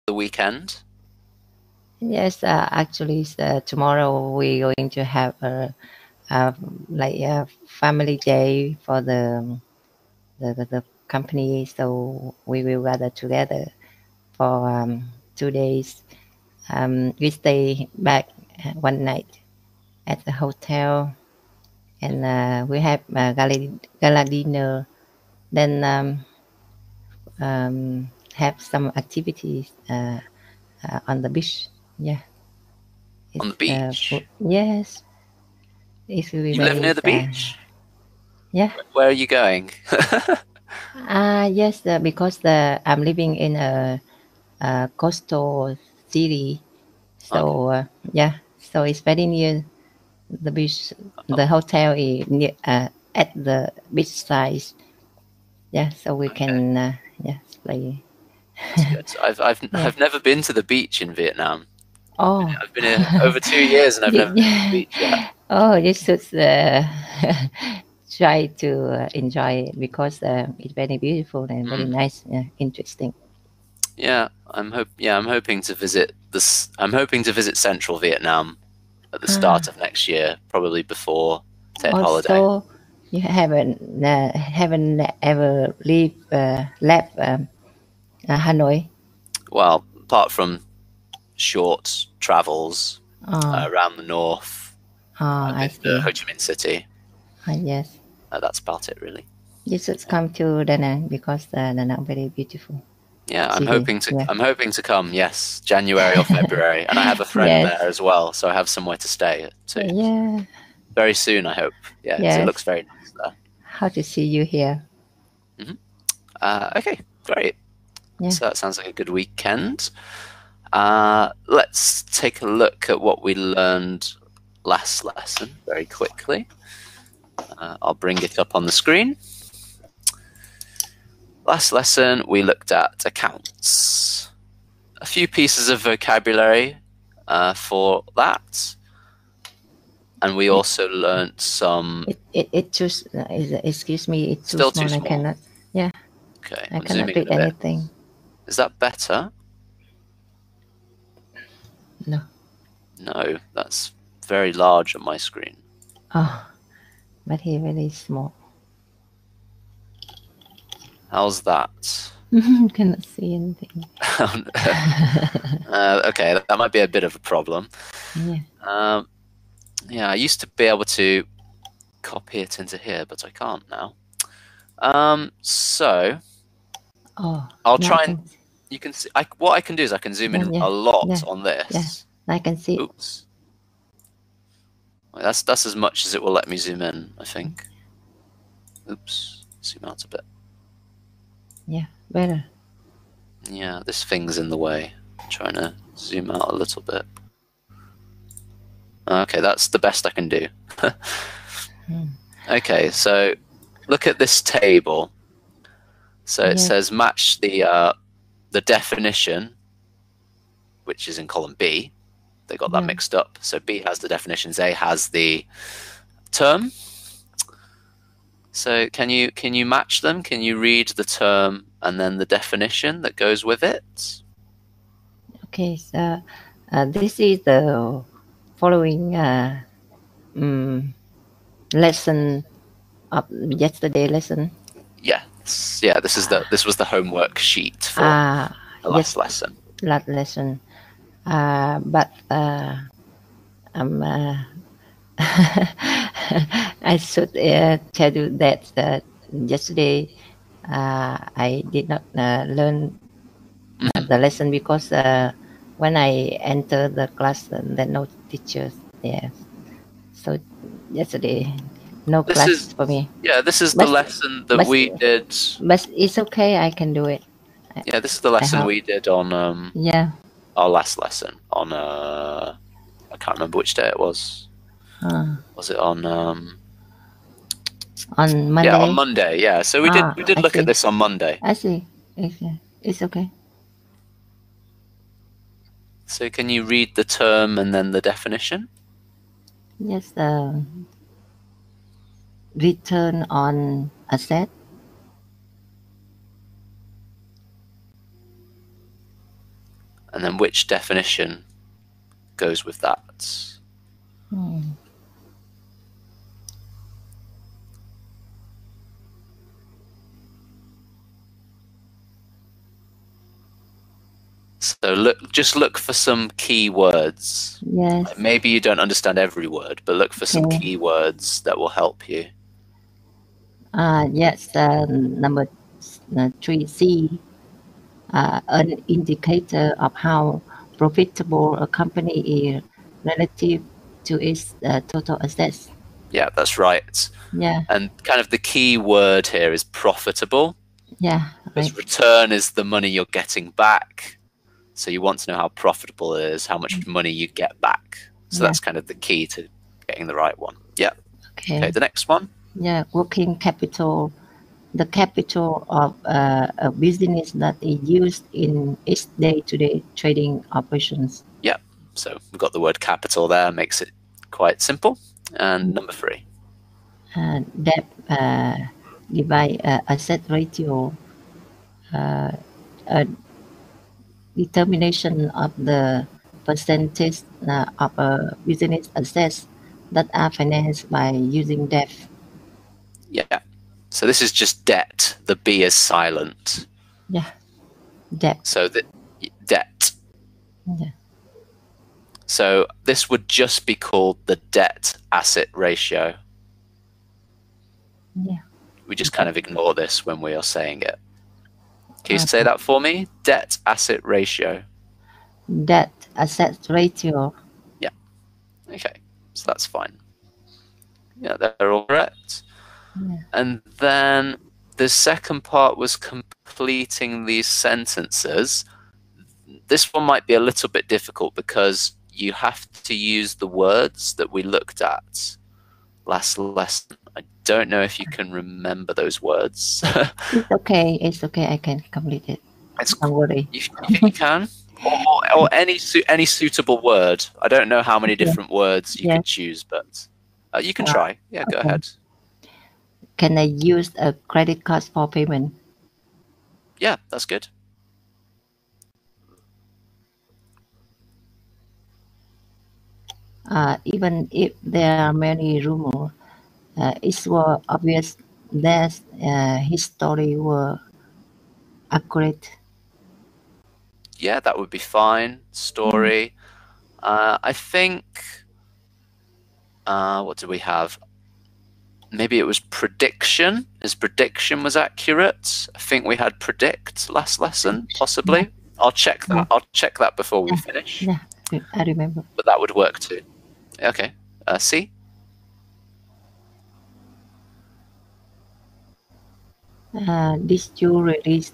the weekend? Yes, actually, tomorrow we're going to have a family day for the company, so we will gather together for 2 days. We stay back one night at the hotel, and we have gala dinner. Then have some activities on the beach. Yeah. On the beach? Yes. It will be You live very near the beach? Yeah. Where are you going? Yes, because I'm living in a coastal city, so Okay. yeah, so it's very near the beach. The hotel is near at the beach side. Yeah, so we can play. That's good. I've never been to the beach in Vietnam. Oh, I've been here over 2 years and I've never been to the beach yet. Oh, you should try to enjoy it because it's very beautiful and very nice, interesting. Yeah, I'm hoping to visit this. I'm hoping to visit Central Vietnam at the start of next year, probably before Tet holiday. Also, you haven't ever left Hanoi? Well, apart from short travels around the north, I've been to Ho Chi Minh City. Yes. That's about it, really. You should come to Da Nang because Da Nang very beautiful. Yeah, I'm hoping to come. Yes, January or February, and I have a friend there as well, so I have somewhere to stay too. Yeah. Very soon, I hope. Yeah, yes. It looks very nice there. How to see you here? Okay, great. Yeah. So that sounds like a good weekend. Let's take a look at what we learned last lesson very quickly. I'll bring it up on the screen. Last lesson, we looked at accounts. A few pieces of vocabulary for that. And we also learned some... excuse me, it's still too small. I cannot, yeah. Okay, I cannot read anything. Is that better? No. No, that's very large on my screen. Oh, but here really small. How's that? Cannot see anything. Okay, that might be a bit of a problem. Yeah. Yeah, I used to be able to copy it into here, but I can't now. So I'll try and you can see. What I can do is I can zoom in a lot on this. Yeah, I can see. Oops. Well, that's as much as it will let me zoom in, I think. Oops. Zoom out a bit. Yeah, better. Yeah, this thing's in the way. I'm trying to zoom out a little bit. Okay, that's the best I can do. Okay, so look at this table. So it says match the definition, which is in column B. They got that mixed up. So B has the definitions, A has the term. So can you match them? Can you read the term and then the definition that goes with it? Okay, so this is the following lesson of yesterday lesson. Yes, yeah. This was the homework sheet for the last lesson. Last lesson, but I should tell you that yesterday I did not learn the lesson because when I entered the class, there are no teachers there. So yesterday, no class for me. Yeah, this is the lesson that we did. But it's okay, I can do it. Yeah, this is the lesson we did on our last lesson on I can't remember which day it was. Was it on Monday? Yeah, on Monday. Yeah, so we did look at this on Monday. I see. It's okay. So can you read the term and then the definition? Yes. Return on asset. and then which definition goes with that. So just look for some key words. Yes. Maybe you don't understand every word, but look for some key words that will help you. Yes, number 3C, an indicator of how profitable a company is relative to its total assets. Yeah, that's right. Yeah. And kind of the key word here is profitable. Yeah. Because Right. return is the money you're getting back. So you want to know how profitable it is, how much money you get back. So that's kind of the key to getting the right one. Yeah. Okay, the next one. Yeah, working capital, the capital of a business that is used in its day-to-day trading operations. Yeah, so we've got the word capital there, makes it quite simple. And number 3. Debt divide asset ratio, a determination of the percentage of a business assets that are financed by using debt. Yeah, so this is just debt. The B is silent. Yeah, debt. So the debt. Yeah. So this would just be called the debt asset ratio. Yeah. We just kind of ignore this when we are saying it. Can you say that for me? Debt asset ratio. Debt asset ratio. Yeah. Okay. So that's fine. Yeah, they're all correct. Yeah. And then the second part was completing these sentences. This one might be a little bit difficult because you have to use the words that we looked at last lesson. I don't know if you can remember those words. It's okay. It's okay. I can complete it. Don't worry. You can, or any suitable word. I don't know how many different words you could choose, but you can try. Yeah, go ahead. Can I use a credit card for payment? Yeah, that's good. Even if there are many rumors, it's was obvious that his story were accurate. Yeah, that would be fine. Story. I think, what do we have? Maybe it was prediction. His prediction was accurate. I think we had predict last lesson, possibly. I'll check that. I'll check that before we finish. Yeah, I remember. But that would work too. Okay. C? Did you release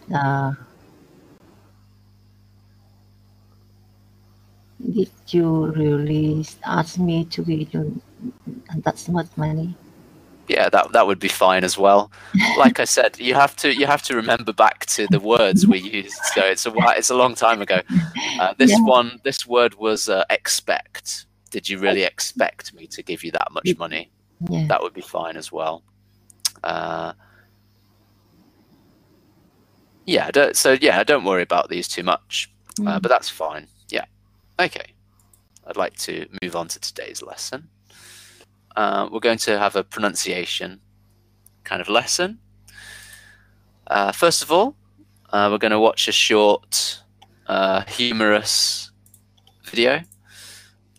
ask me to be that much money? Yeah, that would be fine as well. Like I said, you have to remember back to the words we used. So it's a long time ago. This word was expect. Did you really expect me to give you that much money? Yeah. That would be fine as well. Don't worry about these too much. But that's fine. Yeah. Okay. I'd like to move on to today's lesson. We're going to have a pronunciation kind of lesson. First of all, we're going to watch a short, humorous video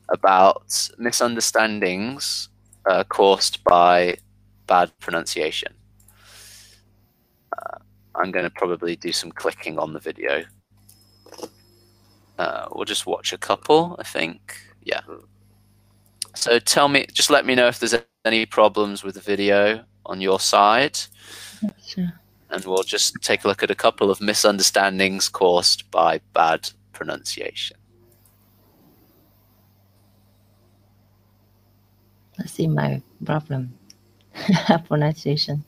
about misunderstandings caused by bad pronunciation. I'm going to probably do some clicking on the video. We'll just watch a couple, I think. Yeah. So just let me know if there's any problems with the video on your side. Sure. And we'll just take a look at a couple of misunderstandings caused by bad pronunciation. Let's see my problem. Pronunciation.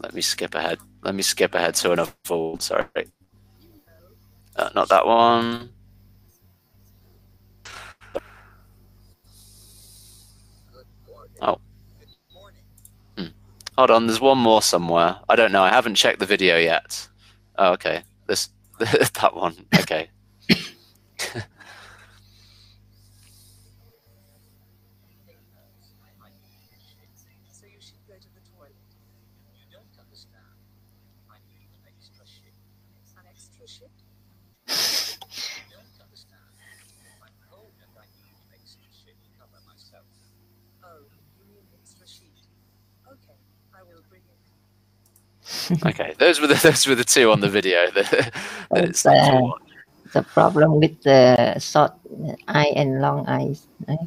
Let me skip ahead. Let me skip ahead to another one. Sorry. Not that one. Oh. Hold on, there's one more somewhere. I don't know. I haven't checked the video yet. Oh, okay. This that one. Okay. Okay, those were the two on the video. It's the problem with the short eye and long eyes, right?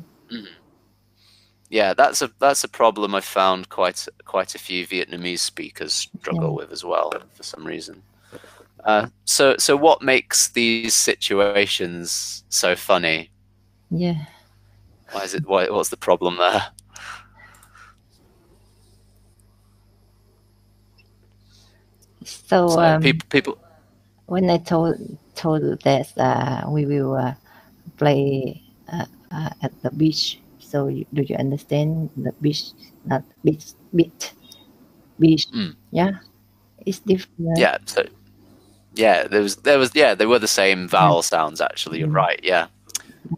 Yeah, that's a problem I found quite a few Vietnamese speakers struggle with as well for some reason. So what makes these situations so funny? Yeah. What's the problem there? So people. When I told that we will play at the beach, so do you understand the beach? Not beach. Yeah, it's different. Yeah. So yeah, they were the same vowel sounds actually. You're right. Yeah.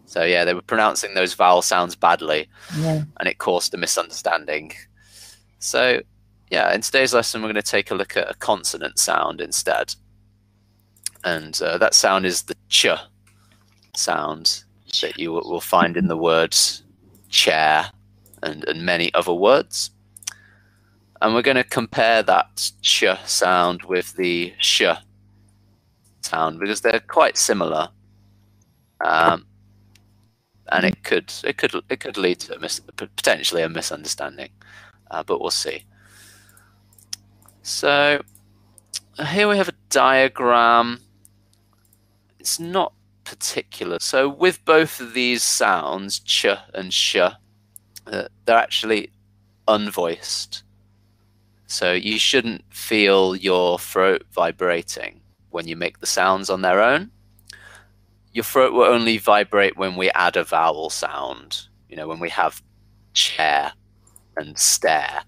So yeah, they were pronouncing those vowel sounds badly, and it caused a misunderstanding. So yeah, in today's lesson, we're going to take a look at a consonant sound instead. And that sound is the ch sound that you will find in the words chair and many other words. And we're going to compare that ch sound with the sh sound because they're quite similar. And it could lead to potentially a misunderstanding, but we'll see. So here we have a diagram. It's not particular. So with both of these sounds, ch and sh, they're actually unvoiced. So you shouldn't feel your throat vibrating when you make the sounds on their own. Your throat will only vibrate when we add a vowel sound. You know, when we have chair and stare,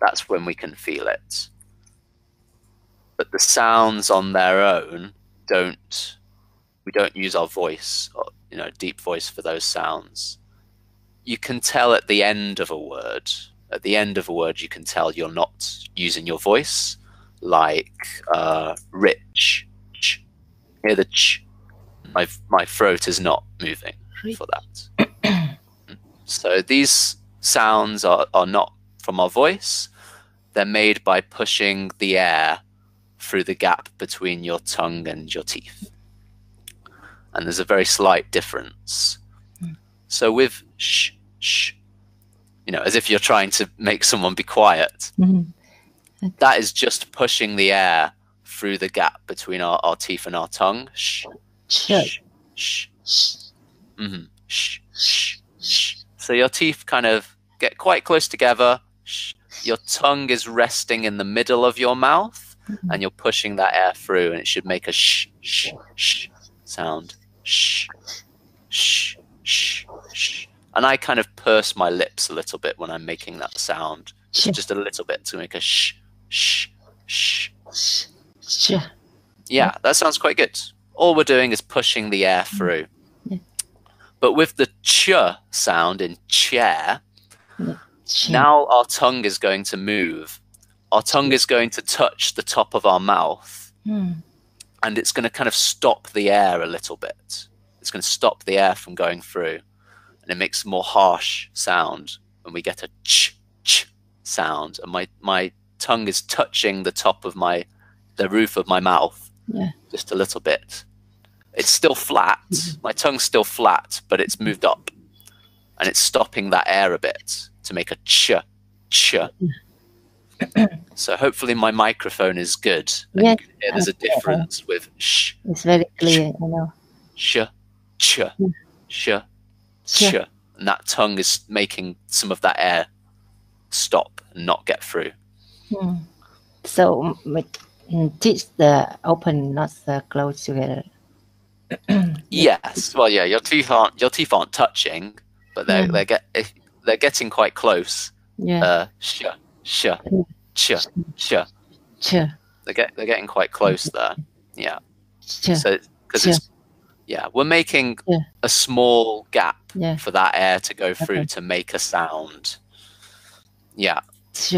that's when we can feel it. But the sounds on their own we don't use our voice, or, deep voice for those sounds. You can tell at the end of a word. At the end of a word, you can tell you're not using your voice, like rich. Ch. Hear the ch. My throat is not moving for that. So these sounds are not from our voice. They're made by pushing the air through the gap between your tongue and your teeth. And there's a very slight difference. So with sh, sh, as if you're trying to make someone be quiet, that is just pushing the air through the gap between our teeth and our tongue. Sh, sh, sh, sh. Sh, sh, sh. So your teeth kind of get quite close together. Sh. Your tongue is resting in the middle of your mouth, and you're pushing that air through, and it should make a sh, sh, sh sound. Sh, sh, sh, sh. And I kind of purse my lips a little bit when I'm making that sound. Just a little bit to make a sh, sh, sh. Sh. Yeah, that sounds quite good. All we're doing is pushing the air through. But with the ch sound in chair, now our tongue is going to move. Our tongue is going to touch the top of our mouth, and it's going to kind of stop the air a little bit. It's going to stop the air from going through, and it makes a more harsh sound when we get a ch sound. And my tongue is touching the top of the roof of my mouth, just a little bit. It's still flat. My tongue's still flat, but it's moved up, and it's stopping that air a bit to make a ch. So hopefully my microphone is good. And you can hear there's a difference with sh. It's very clear, Sh, ch, sh, ch. and that tongue is making some of that air stop and not get through. So teeth open, not close together. Yes. Well, yeah. Your teeth aren't touching, but they're getting quite close. Yeah. Sh, sh, ch, ch. Ch. They're getting quite close there. Yeah. Ch. So because we're making a small gap for that air to go through to make a sound. Yeah. Ch.